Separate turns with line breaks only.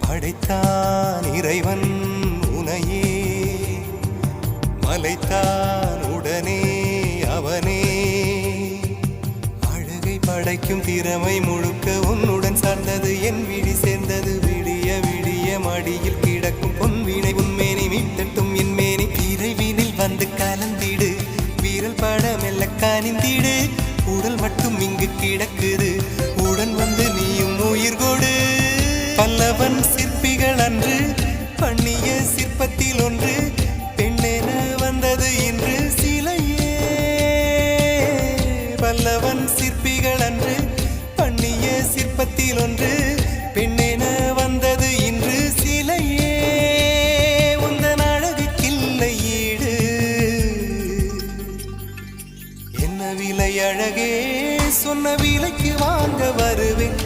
படைத்தான் இறைவன் உனையே, மலைத்தான் உடனே அவனே. அழகை படைக்கும் திறமை முழுக்க உன்னுடன் சார்ந்தது, என் விழி சேர்ந்தது. விடிய விடிய மடியில் கிடக்கும் பொன்வினை உன்மேனி மீட்டட்டும் என் மேனி. இறைவினில் வந்து கலந்திடு, வீரல் பட மெல்ல காணிந்திடு. உடல் மட்டும் இங்கு கிடக்குது, உடன் வந்து நீயும் உயிர் கொடு. பல்லவன் சிற்பிகள் அன்று பண்ணிய சிற்பத்தில் ஒன்று, பெண்ணென வந்தது இன்று சிலையே. பல்லவன் சிற்பிகள் அன்று பண்ணிய சிற்பத்தில் ஒன்று, பெண்ணென வந்தது இன்று சிலையே. உந்தன் அழகுக்கில்லை ஈடு, என்ன விலை அழகே, சொன்ன விலைக்கு வாங்க வருவேன்.